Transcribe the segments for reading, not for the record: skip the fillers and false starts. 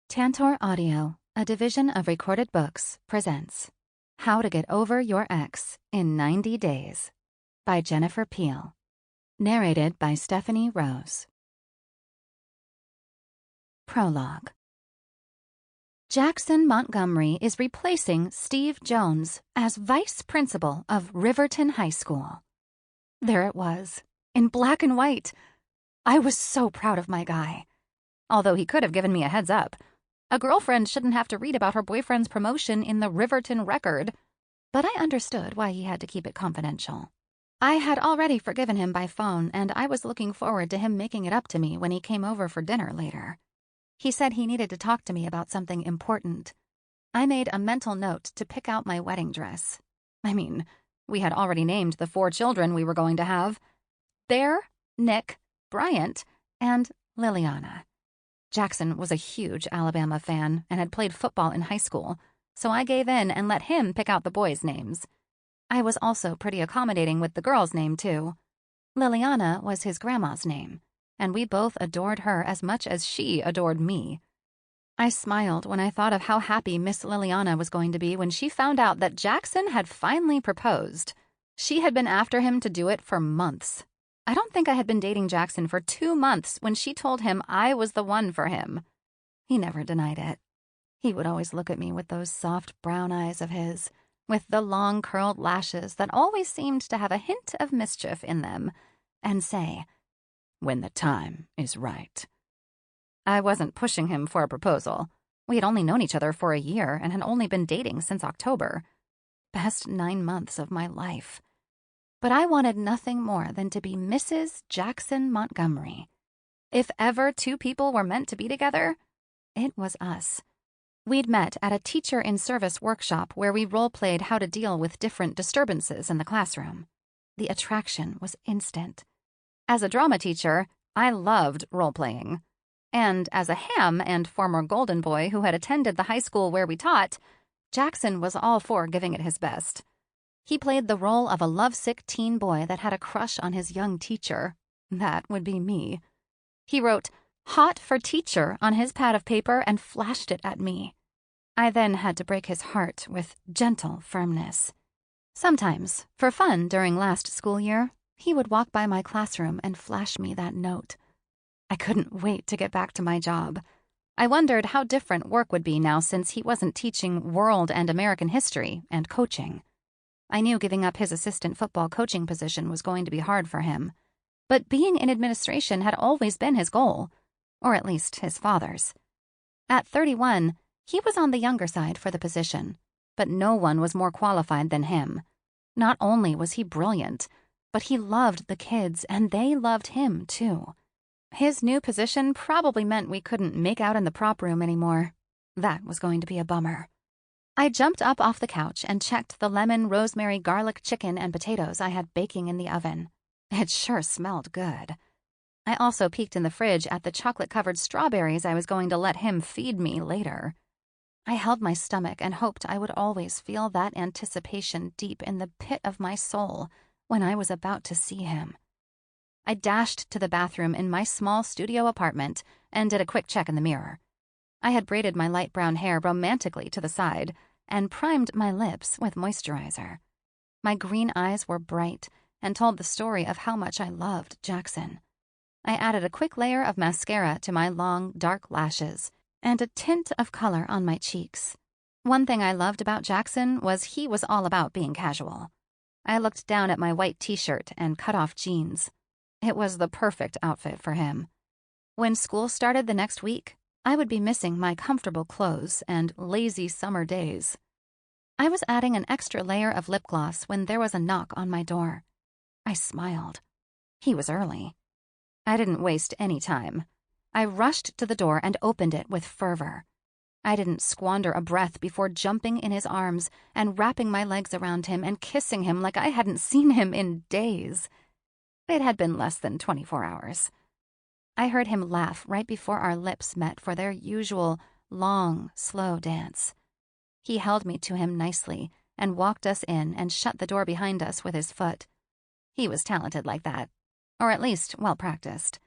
Tantor Audio, a division of Recorded Books, presents How to Get Over Your Ex in 90 Days by Jennifer Peel. Narrated by Stephanie Rose. Prologue. Jackson Montgomery is replacing Steve Jones as vice principal of Riverton High School. There it was, in black and white. I was so proud of my guy. Although he could have given me a heads up. A girlfriend shouldn't have to read about her boyfriend's promotion in the Riverton Record. But I understood why he had to keep it confidential. I had already forgiven him by phone, and I was looking forward to him making it up to me when he came over for dinner later. He said he needed to talk to me about something important. I made a mental note to pick out my wedding dress. We had already named the 4 children we were going to have: Bear, Nick, Bryant, and Liliana. Jackson was a huge Alabama fan and had played football in high school, so I gave in and let him pick out the boys' names. I was also pretty accommodating with the girl's name, too. Liliana was his grandma's name, and we both adored her as much as she adored me. I smiled when I thought of how happy Miss Liliana was going to be when she found out that Jackson had finally proposed. She had been after him to do it for months. I don't think I had been dating Jackson for 2 months when she told him I was the one for him. He never denied it. He would always look at me with those soft brown eyes of his, with the long curled lashes that always seemed to have a hint of mischief in them, and say, "When the time is right." I wasn't pushing him for a proposal. We had only known each other for a year and had only been dating since October. Best 9 months of my life. But I wanted nothing more than to be Mrs. Jackson Montgomery. If ever 2 people were meant to be together, it was us. We'd met at a teacher-in-service workshop where we role-played how to deal with different disturbances in the classroom. The attraction was instant. As a drama teacher, I loved role-playing. And as a ham and former golden boy who had attended the high school where we taught, Jackson was all for giving it his best. He played the role of a lovesick teen boy that had a crush on his young teacher. That would be me. He wrote "Hot for Teacher" on his pad of paper and flashed it at me. I then had to break his heart with gentle firmness. Sometimes, for fun during last school year, he would walk by my classroom and flash me that note. I couldn't wait to get back to my job. I wondered how different work would be now since he wasn't teaching world and American history and coaching. I knew giving up his assistant football coaching position was going to be hard for him. But being in administration had always been his goal, or at least his father's. At 31, he was on the younger side for the position, but no one was more qualified than him. Not only was he brilliant, but he loved the kids, and they loved him, too. His new position probably meant we couldn't make out in the prop room anymore. That was going to be a bummer. I jumped up off the couch and checked the lemon, rosemary, garlic chicken and potatoes I had baking in the oven. It sure smelled good. I also peeked in the fridge at the chocolate-covered strawberries I was going to let him feed me later. I held my stomach and hoped I would always feel that anticipation deep in the pit of my soul when I was about to see him. I dashed to the bathroom in my small studio apartment and did a quick check in the mirror. I had braided my light brown hair romantically to the side and primed my lips with moisturizer. My green eyes were bright and told the story of how much I loved Jackson. I added a quick layer of mascara to my long, dark lashes and a tint of color on my cheeks. One thing I loved about Jackson was he was all about being casual. I looked down at my white t-shirt and cut-off jeans. It was the perfect outfit for him. When school started the next week, I would be missing my comfortable clothes and lazy summer days. I was adding an extra layer of lip gloss when there was a knock on my door. I smiled. He was early. I didn't waste any time. I rushed to the door and opened it with fervor. I didn't squander a breath before jumping in his arms and wrapping my legs around him and kissing him like I hadn't seen him in days. It had been less than 24 hours. I heard him laugh right before our lips met for their usual, long, slow dance. He held me to him nicely and walked us in and shut the door behind us with his foot. He was talented like that, or at least well-practiced.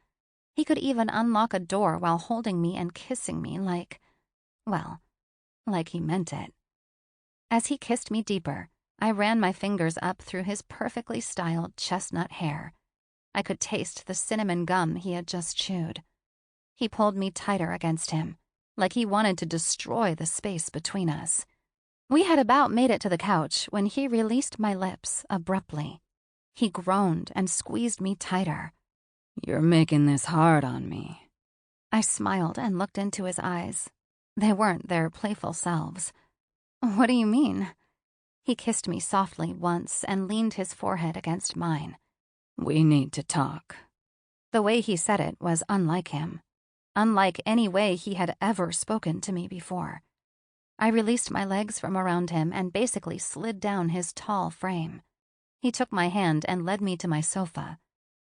He could even unlock a door while holding me and kissing me like Well, like he meant it. As he kissed me deeper, I ran my fingers up through his perfectly styled chestnut hair. I could taste the cinnamon gum he had just chewed. He pulled me tighter against him, like he wanted to destroy the space between us. We had about made it to the couch when he released my lips abruptly. He groaned and squeezed me tighter. "You're making this hard on me." I smiled and looked into his eyes. They weren't their playful selves. "What do you mean?" He kissed me softly once and leaned his forehead against mine. "We need to talk." The way he said it was unlike him, unlike any way he had ever spoken to me before. I released my legs from around him and basically slid down his tall frame. He took my hand and led me to my sofa.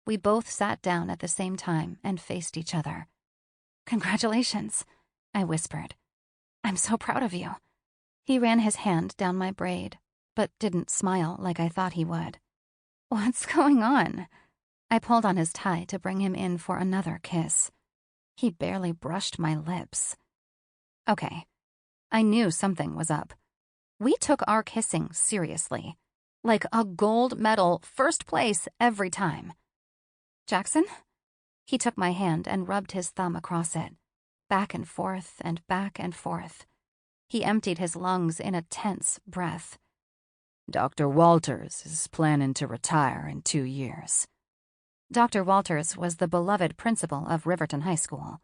We both sat down at the same time and faced each other. "Congratulations," I whispered. "I'm so proud of you." He ran his hand down my braid, but didn't smile like I thought he would. "What's going on?" I pulled on his tie to bring him in for another kiss. He barely brushed my lips. Okay, I knew something was up. We took our kissing seriously, like a gold medal, first place every time. "Jackson?" He took my hand and rubbed his thumb across it, back and forth and back and forth. He emptied his lungs in a tense breath. "Dr. Walters is planning to retire in 2 years. Dr. Walters was the beloved principal of Riverton High School.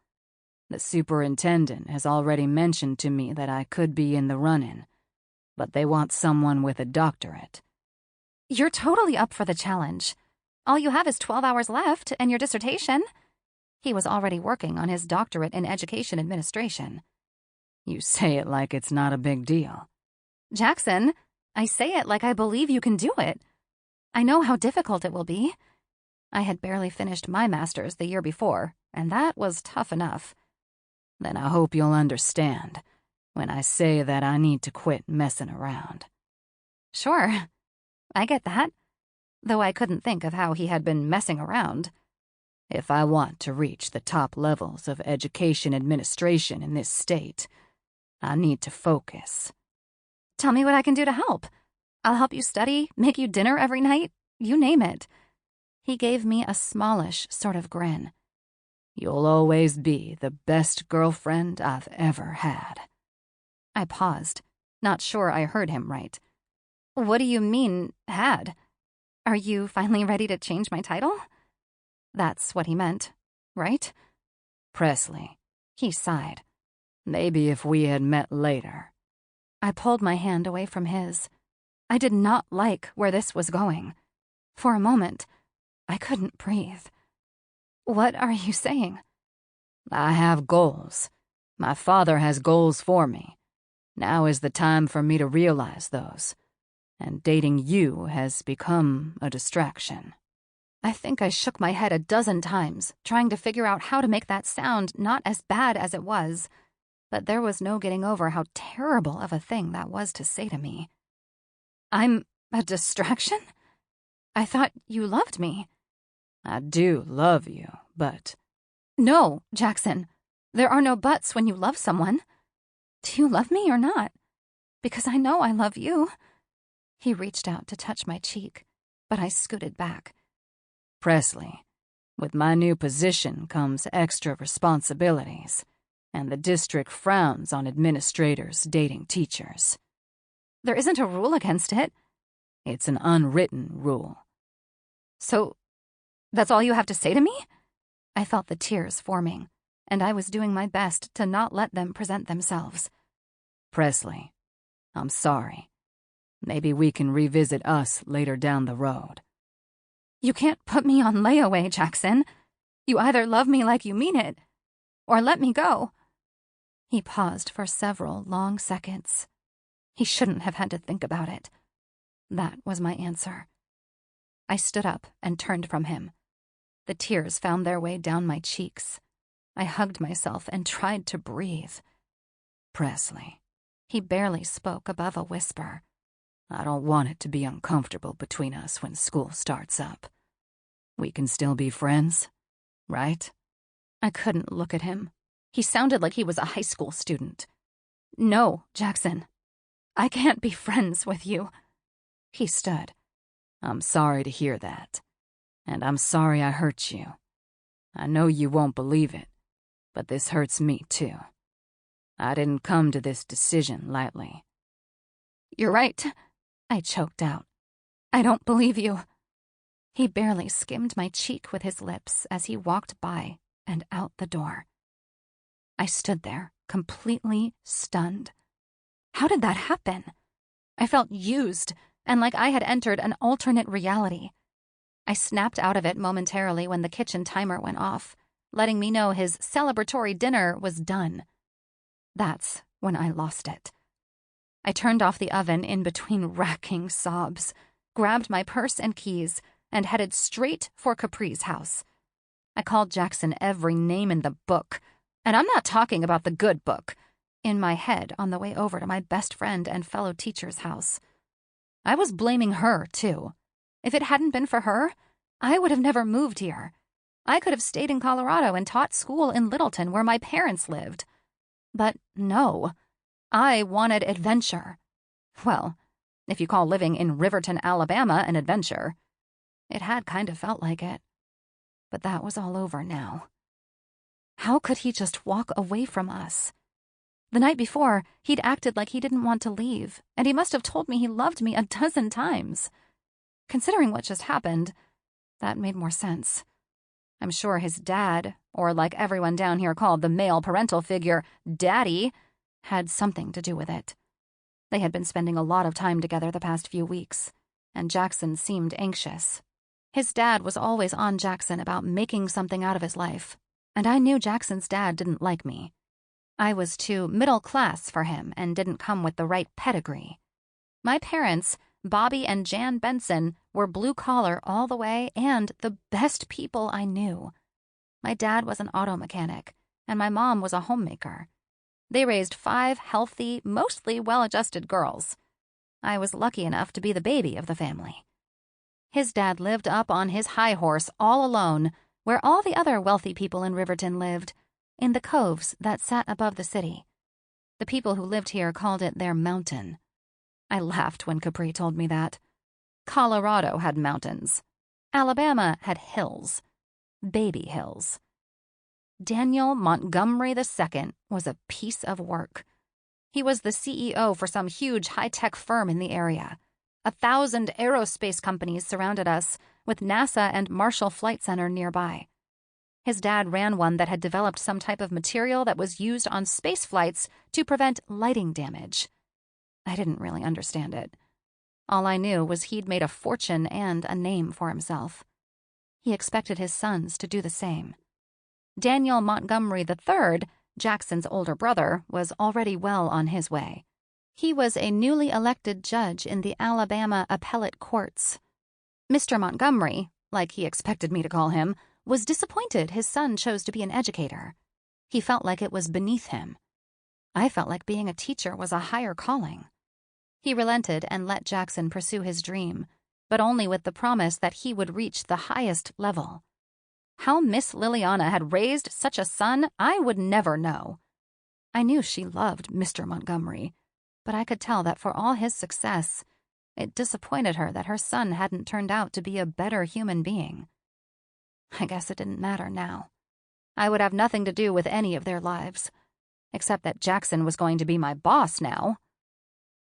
The superintendent has already mentioned to me that I could be in the run-in, but they want someone with a doctorate." "You're totally up for the challenge. All you have is 12 hours left and your dissertation." He was already working on his doctorate in education administration. "You say it like it's not a big deal." "Jackson, I say it like I believe you can do it. I know how difficult it will be. I had barely finished my master's the year before, and that was tough enough." "Then I hope you'll understand when I say that I need to quit messing around." "Sure, I get that," though I couldn't think of how he had been messing around. "If I want to reach the top levels of education administration in this state, I need to focus." "Tell me what I can do to help. I'll help you study, make you dinner every night, you name it." He gave me a smallish sort of grin. "You'll always be the best girlfriend I've ever had." I paused, not sure I heard him right. "What do you mean, had? Are you finally ready to change my title?" That's what he meant, right? "Presley," he sighed. "Maybe if we had met later." I pulled my hand away from his. I did not like where this was going. For a moment, I couldn't breathe. "What are you saying?" "I have goals. My father has goals for me. Now is the time for me to realize those. And dating you has become a distraction." I think I shook my head a dozen times, trying to figure out how to make that sound not as bad as it was. But there was no getting over how terrible of a thing that was to say to me. "I'm a distraction? I thought you loved me." "I do love you, but—" "No, Jackson. There are no buts when you love someone. Do you love me or not? Because I know I love you." He reached out to touch my cheek, but I scooted back. "Presley, with my new position comes extra responsibilities, and the district frowns on administrators dating teachers." "There isn't a rule against it." "It's an unwritten rule." "So, that's all you have to say to me?" I felt the tears forming, and I was doing my best to not let them present themselves. "Presley, I'm sorry. Maybe we can revisit us later down the road." "You can't put me on layaway, Jackson. You either love me like you mean it, or let me go." He paused for several long seconds. He shouldn't have had to think about it. That was my answer. I stood up and turned from him. The tears found their way down my cheeks. I hugged myself and tried to breathe. "Presley," he barely spoke above a whisper. "I don't want it to be uncomfortable between us when school starts up. We can still be friends, right?" I couldn't look at him. He sounded like he was a high school student. No, Jackson. I can't be friends with you. He stood. I'm sorry to hear that. And I'm sorry I hurt you. I know you won't believe it, but this hurts me too. I didn't come to this decision lightly. You're right, I choked out. I don't believe you. He barely skimmed my cheek with his lips as he walked by and out the door. I stood there, completely stunned. How did that happen? I felt used and like I had entered an alternate reality. I snapped out of it momentarily when the kitchen timer went off, letting me know his celebratory dinner was done. That's when I lost it. I turned off the oven in between racking sobs, grabbed my purse and keys, and headed straight for Capri's house. I called Jackson every name in the book, and I'm not talking about the good book, in my head on the way over to my best friend and fellow teacher's house. I was blaming her, too. If it hadn't been for her, I would have never moved here. I could have stayed in Colorado and taught school in Littleton where my parents lived. But no, I wanted adventure. Well, if you call living in Riverton, Alabama an adventure. It had kind of felt like it. But that was all over now. How could he just walk away from us? The night before, he'd acted like he didn't want to leave, and he must have told me he loved me a dozen times. Considering what just happened, that made more sense. I'm sure his dad, or like everyone down here called the male parental figure, Daddy, had something to do with it. They had been spending a lot of time together the past few weeks, and Jackson seemed anxious. His dad was always on Jackson about making something out of his life, and I knew Jackson's dad didn't like me. I was too middle class for him and didn't come with the right pedigree. My parents, Bobby and Jan Benson, were blue-collar all the way and the best people I knew. My dad was an auto mechanic, and my mom was a homemaker. They raised 5 healthy, mostly well-adjusted girls. I was lucky enough to be the baby of the family. His dad lived up on his high horse all alone, where all the other wealthy people in Riverton lived, in the coves that sat above the city. The people who lived here called it their mountain. I laughed when Capri told me that. Colorado had mountains. Alabama had hills. Baby hills. Daniel Montgomery II was a piece of work. He was the CEO for some huge high-tech firm in the area. 1,000 aerospace companies surrounded us, with NASA and Marshall Flight Center nearby. His dad ran one that had developed some type of material that was used on space flights to prevent lighting damage. I didn't really understand it. All I knew was he'd made a fortune and a name for himself. He expected his sons to do the same. Daniel Montgomery III, Jackson's older brother, was already well on his way. He was a newly elected judge in the Alabama appellate courts. Mr. Montgomery, like he expected me to call him, was disappointed his son chose to be an educator. He felt like it was beneath him. I felt like being a teacher was a higher calling. He relented and let Jackson pursue his dream, but only with the promise that he would reach the highest level. How Miss Liliana had raised such a son, I would never know. I knew she loved Mr. Montgomery, but I could tell that for all his success, it disappointed her that her son hadn't turned out to be a better human being. I guess it didn't matter now. I would have nothing to do with any of their lives, except that Jackson was going to be my boss now.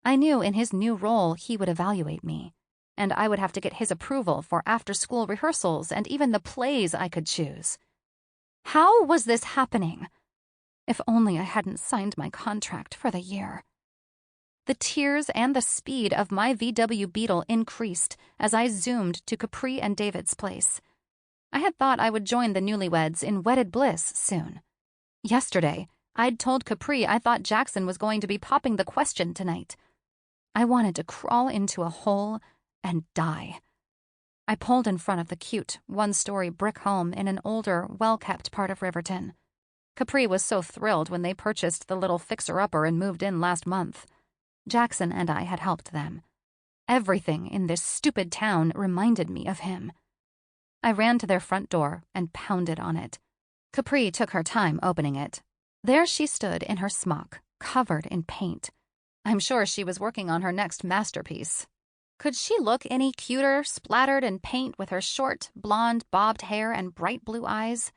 I knew in his new role he would evaluate me, and I would have to get his approval for after-school rehearsals and even the plays I could choose. How was this happening? If only I hadn't signed my contract for the year. The tears and the speed of my VW Beetle increased as I zoomed to Capri and David's place. I had thought I would join the newlyweds in wedded bliss soon. Yesterday, I'd told Capri I thought Jackson was going to be popping the question tonight. I wanted to crawl into a hole and die. I pulled in front of the cute, one-story brick home in an older, well-kept part of Riverton. Capri was so thrilled when they purchased the little fixer-upper and moved in last month. Jackson and I had helped them. Everything in this stupid town reminded me of him. I ran to their front door and pounded on it. Capri took her time opening it. There she stood in her smock, covered in paint. I'm sure she was working on her next masterpiece. Could she look any cuter, splattered in paint with her short, blonde, bobbed hair and bright blue eyes?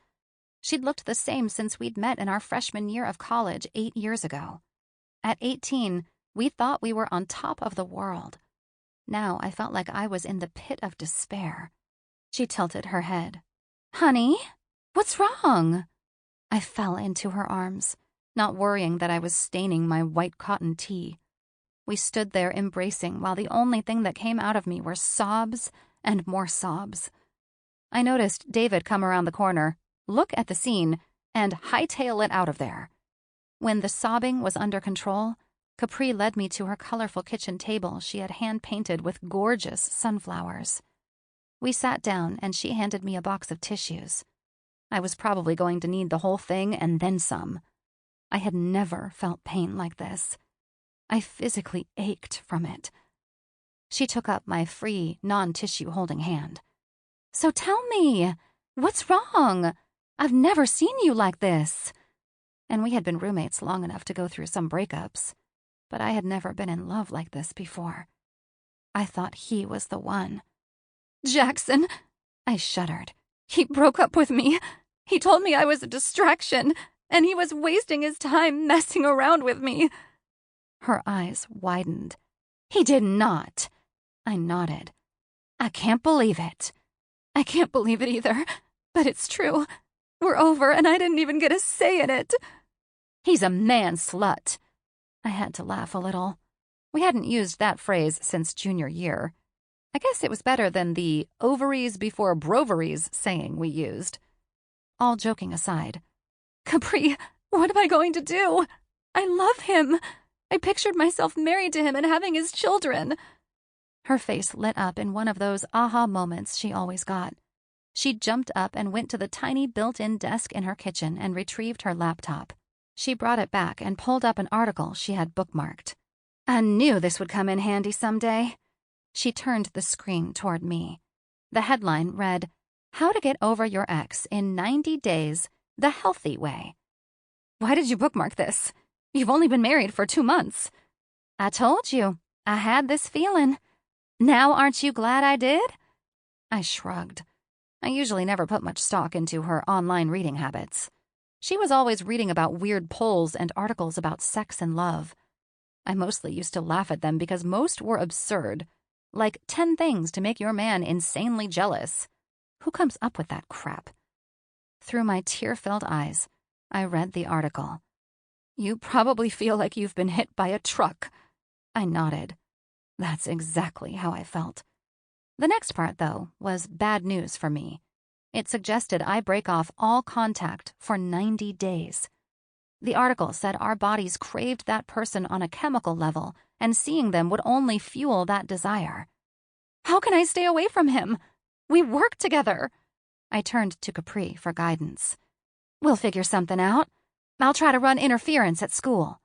She'd looked the same since we'd met in our freshman year of college 8 years ago. At 18, we thought we were on top of the world. Now I felt like I was in the pit of despair. She tilted her head. "Honey, what's wrong?" I fell into her arms, not worrying that I was staining my white cotton tee. We stood there embracing while the only thing that came out of me were sobs and more sobs. I noticed David come around the corner, look at the scene, and hightail it out of there. When the sobbing was under control, Capri led me to her colorful kitchen table she had hand-painted with gorgeous sunflowers. We sat down and she handed me a box of tissues. I was probably going to need the whole thing and then some. I had never felt pain like this. I physically ached from it. She took up my free, non-tissue holding hand. "So tell me, what's wrong? I've never seen you like this." And we had been roommates long enough to go through some breakups, but I had never been in love like this before. I thought he was the one. "Jackson," I shuddered. "He broke up with me. He told me I was a distraction, and he was wasting his time messing around with me." Her eyes widened. "He did not." I nodded. "I can't believe it." "I can't believe it either, but it's true. We're over, and I didn't even get a say in it." "He's a man slut." I had to laugh a little. We hadn't used that phrase since junior year. I guess it was better than the ovaries before broveries saying we used. All joking aside, "Capri, what am I going to do? I love him. I pictured myself married to him and having his children." Her face lit up in one of those aha moments she always got. She jumped up and went to the tiny built-in desk in her kitchen and retrieved her laptop. She brought it back and pulled up an article she had bookmarked. "I knew this would come in handy someday." She turned the screen toward me. The headline read, "How to Get Over Your Ex in 90 Days, the Healthy Way." "Why did you bookmark this? You've only been married for 2 months." "I told you. I had this feeling. Now aren't you glad I did?" I shrugged. I usually never put much stock into her online reading habits. She was always reading about weird polls and articles about sex and love. I mostly used to laugh at them because most were absurd, like 10 things to make your man insanely jealous. Who comes up with that crap? Through my tear-filled eyes, I read the article. "You probably feel like you've been hit by a truck." I nodded. That's exactly how I felt. The next part, though, was bad news for me. It suggested I break off all contact for 90 days. The article said our bodies craved that person on a chemical level, and seeing them would only fuel that desire. How can I stay away from him? We work together. I turned to Capri for guidance. We'll figure something out. I'll try to run interference at school.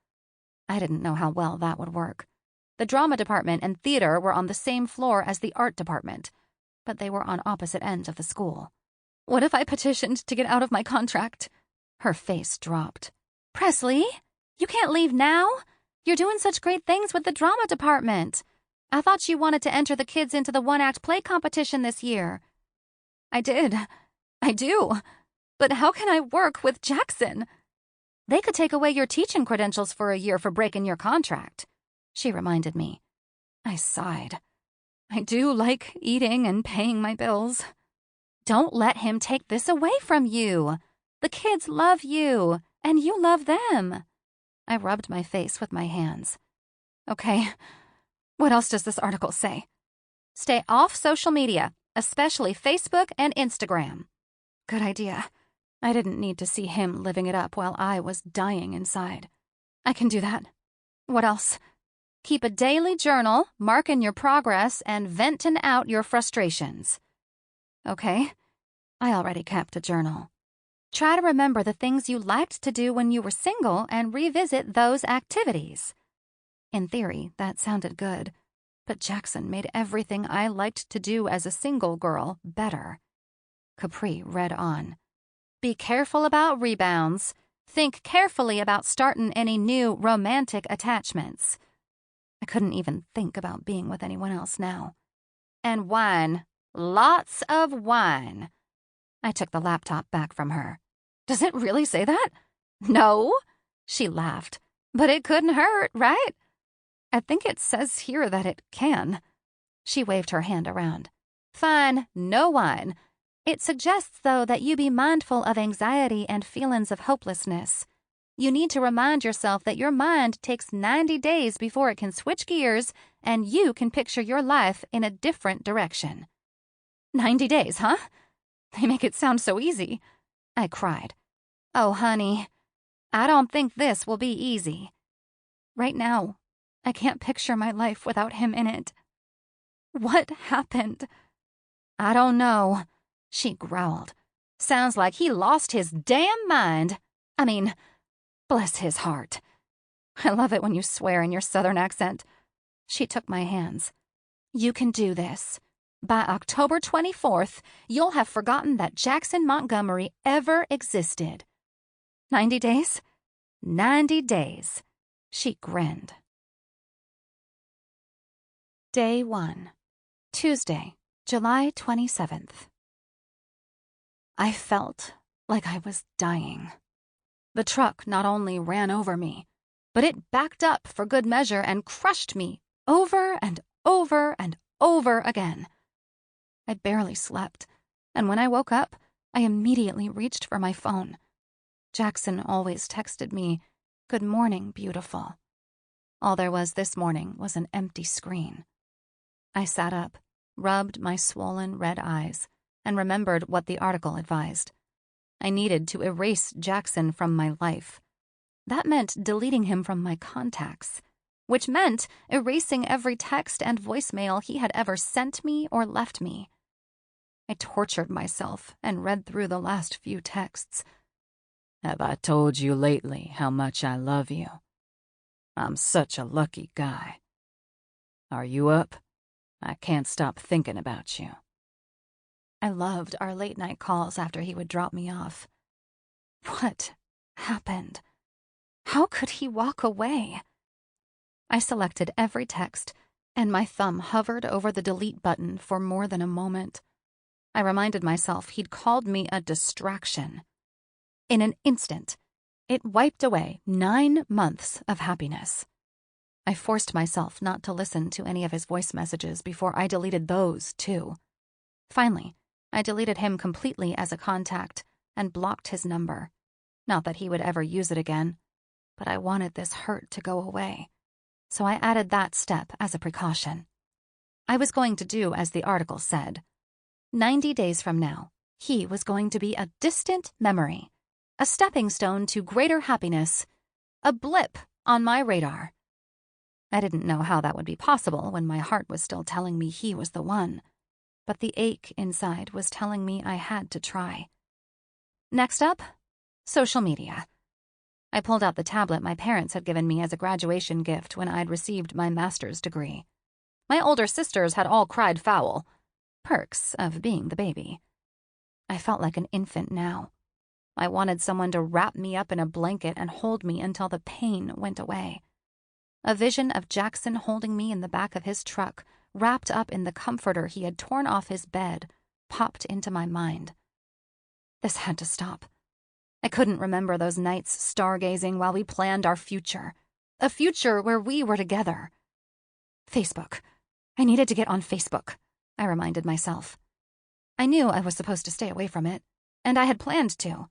I didn't know how well that would work. The drama department and theater were on the same floor as the art department, but they were on opposite ends of the school. What if I petitioned to get out of my contract? Her face dropped. Presley, you can't leave now. You're doing such great things with the drama department. I thought you wanted to enter the kids into the one-act play competition this year. I did. I do. But how can I work with Jackson? They could take away your teaching credentials for a year for breaking your contract, she reminded me. I sighed. I do like eating and paying my bills. Don't let him take this away from you. The kids love you, and you love them. I rubbed my face with my hands. Okay, what else does this article say? Stay off social media, especially Facebook and Instagram. Good idea. I didn't need to see him living it up while I was dying inside. I can do that. What else? Keep a daily journal, marking your progress, and venting out your frustrations. Okay, I already kept a journal. Try to remember the things you liked to do when you were single and revisit those activities. In theory, that sounded good, but Jackson made everything I liked to do as a single girl better. Capri read on. Be careful about rebounds. think carefully about starting any new romantic attachments. I couldn't even think about being with anyone else now. And wine. Lots of wine. I took the laptop back from her. Does it really say that? No, she laughed. But it couldn't hurt, right? I think it says here that it can. She waved her hand around. Fine, no wine. It suggests, though, that you be mindful of anxiety and feelings of hopelessness. You need to remind yourself that your mind takes 90 days before it can switch gears and you can picture your life in a different direction. 90 days, huh? They make it sound so easy. I cried. Oh, honey, I don't think this will be easy. Right now, I can't picture my life without him in it. What happened? I don't know, she growled. Sounds like he lost his damn mind. I mean, bless his heart. I love it when you swear in your southern accent. She took my hands. You can do this. By October 24th, you'll have forgotten that Jackson Montgomery ever existed. 90 days? 90 days. She grinned. Day 1. Tuesday, July 27th. I felt like I was dying. The truck not only ran over me, but it backed up for good measure and crushed me over and over and over again. I barely slept, and when I woke up, I immediately reached for my phone. Jackson always texted me, "Good morning, beautiful." All there was this morning was an empty screen. I sat up, rubbed my swollen red eyes, and remembered what the article advised. I needed to erase Jackson from my life. That meant deleting him from my contacts, which meant erasing every text and voicemail he had ever sent me or left me. I tortured myself and read through the last few texts. Have I told you lately how much I love you? I'm such a lucky guy. Are you up? I can't stop thinking about you. I loved our late-night calls after he would drop me off. What happened? How could he walk away? I selected every text, and my thumb hovered over the delete button for more than a moment. I reminded myself he'd called me a distraction. In an instant, it wiped away 9 months of happiness. I forced myself not to listen to any of his voice messages before I deleted those, too. Finally, I deleted him completely as a contact and blocked his number. Not that he would ever use it again, but I wanted this hurt to go away, so I added that step as a precaution. I was going to do as the article said. 90 days from now, he was going to be a distant memory, a stepping stone to greater happiness, a blip on my radar. I didn't know how that would be possible when my heart was still telling me he was the one, but the ache inside was telling me I had to try. Next up, social media. I pulled out the tablet my parents had given me as a graduation gift when I'd received my master's degree. My older sisters had all cried foul. Perks of being the baby. I felt like an infant now. I wanted someone to wrap me up in a blanket and hold me until the pain went away. A vision of Jackson holding me in the back of his truck, wrapped up in the comforter he had torn off his bed, popped into my mind. This had to stop. I couldn't remember those nights stargazing while we planned our future. A future where we were together. Facebook. I needed to get on Facebook, I reminded myself. I knew I was supposed to stay away from it, and I had planned to,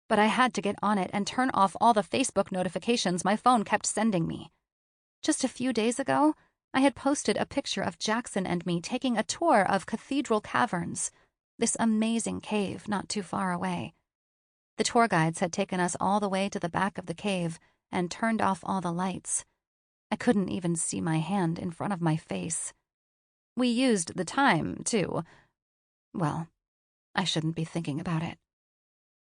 but I had to get on it and turn off all the Facebook notifications my phone kept sending me. Just a few days ago, I had posted a picture of Jackson and me taking a tour of Cathedral Caverns, this amazing cave not too far away. The tour guides had taken us all the way to the back of the cave and turned off all the lights. I couldn't even see my hand in front of my face. We used the time, too. Well, I shouldn't be thinking about it.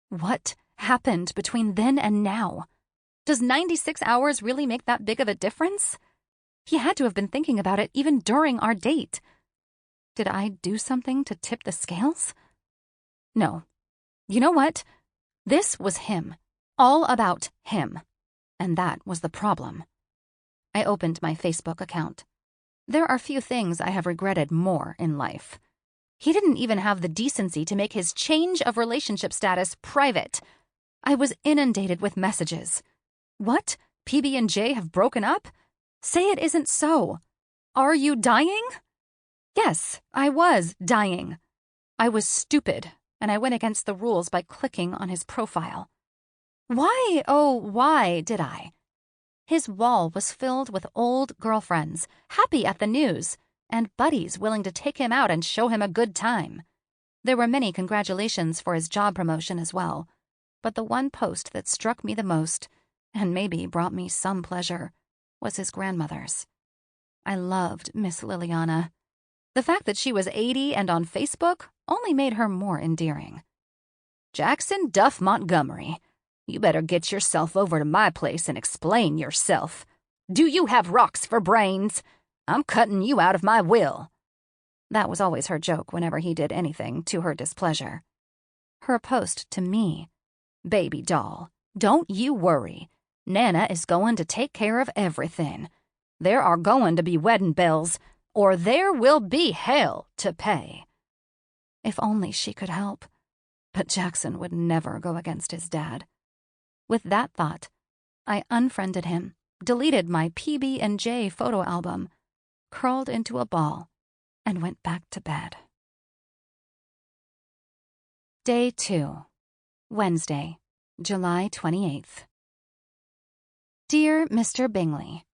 What happened between then and now? Does 96 hours really make that big of a difference? He had to have been thinking about it even during our date. Did I do something to tip the scales? No. You know what? This was him. all about him. And that was the problem. I opened my Facebook account. There are few things I have regretted more in life. He didn't even have the decency to make his change of relationship status private. I was inundated with messages. What? PB&J have broken up? Say it isn't so. Are you dying? Yes, I was dying. I was stupid, and I went against the rules by clicking on his profile. Why, oh, why did I? His wall was filled with old girlfriends, happy at the news, and buddies willing to take him out and show him a good time. There were many congratulations for his job promotion as well, but the one post that struck me the most, and maybe brought me some pleasure, was his grandmother's. I loved Miss Liliana. The fact that she was 80 and on Facebook only made her more endearing. Jackson Duff Montgomery, you better get yourself over to my place and explain yourself. Do you have rocks for brains? I'm cutting you out of my will. That was always her joke whenever he did anything to her displeasure. Her post to me, baby doll, don't you worry. Nana is going to take care of everything. There are going to be wedding bells, or there will be hell to pay. If only she could help. But Jackson would never go against his dad. With that thought, I unfriended him, deleted my PB&J photo album, curled into a ball, and went back to bed. Day 2, Wednesday, July 28th. Dear Mr. Bingley,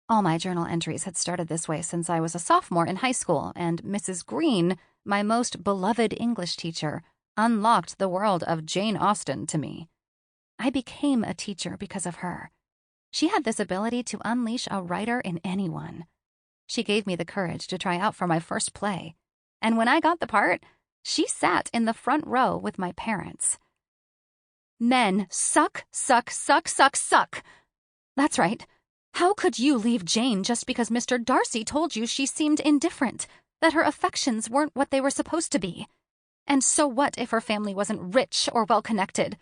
all my journal entries had started this way since I was a sophomore in high school, and Mrs. Green, my most beloved English teacher, unlocked the world of Jane Austen to me. I became a teacher because of her. She had this ability to unleash a writer in anyone. She gave me the courage to try out for my first play, and when I got the part, she sat in the front row with my parents. Men suck, suck, suck, suck, suck. That's right. How could you leave Jane just because Mr. Darcy told you she seemed indifferent, that her affections weren't what they were supposed to be? And so what if her family wasn't rich or well-connected?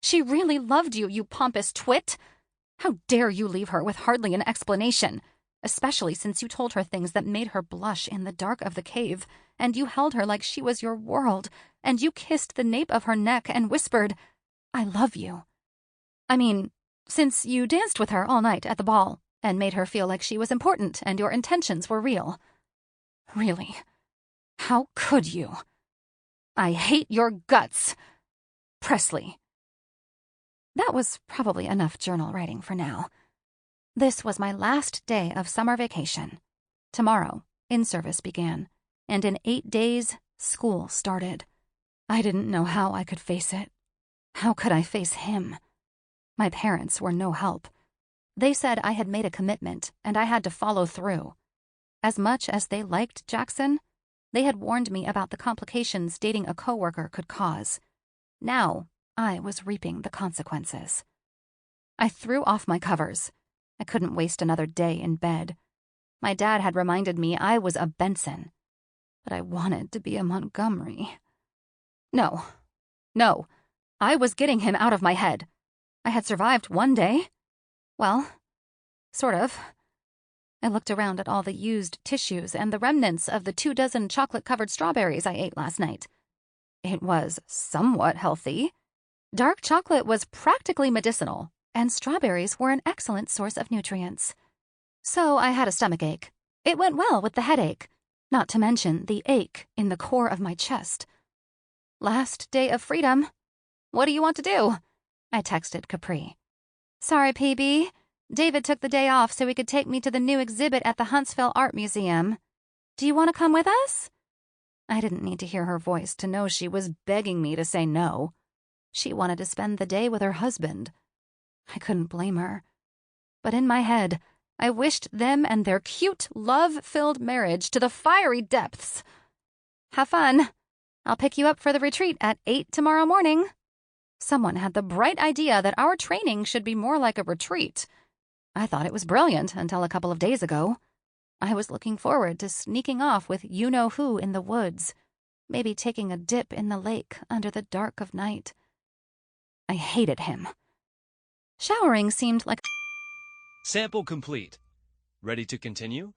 She really loved you, you pompous twit. How dare you leave her with hardly an explanation, especially since you told her things that made her blush in the dark of the cave, and you held her like she was your world, and you kissed the nape of her neck and whispered, I love you. I mean, since you danced with her all night at the ball and made her feel like she was important and your intentions were real. Really, how could you? I hate your guts. Presley. That was probably enough journal writing for now. This was my last day of summer vacation. Tomorrow, in-service began, and in 8 days, school started. I didn't know how I could face it. How could I face him? My parents were no help. They said I had made a commitment, and I had to follow through. As much as they liked Jackson, they had warned me about the complications dating a coworker could cause. Now, I was reaping the consequences. I threw off my covers. I couldn't waste another day in bed. My dad had reminded me I was a Benson, but I wanted to be a Montgomery. No, I was getting him out of my head. I had survived one day. Well, sort of. I looked around at all the used tissues and the remnants of the 24 chocolate-covered strawberries I ate last night. It was somewhat healthy. Dark chocolate was practically medicinal, and strawberries were an excellent source of nutrients. So I had a stomachache. It went well with the headache, not to mention the ache in the core of my chest. Last day of freedom. What do you want to do? I texted Capri. Sorry, PB. David took the day off so he could take me to the new exhibit at the Huntsville Art Museum. Do you want to come with us? I didn't need to hear her voice to know she was begging me to say no. She wanted to spend the day with her husband. I couldn't blame her. But in my head, I wished them and their cute, love-filled marriage to the fiery depths. Have fun. I'll pick you up for the retreat at 8 tomorrow morning. Someone had the bright idea that our training should be more like a retreat. I thought it was brilliant until a couple of days ago. I was looking forward to sneaking off with you-know-who in the woods, maybe taking a dip in the lake under the dark of night. I hated him. Showering seemed like... Sample complete. Ready to continue?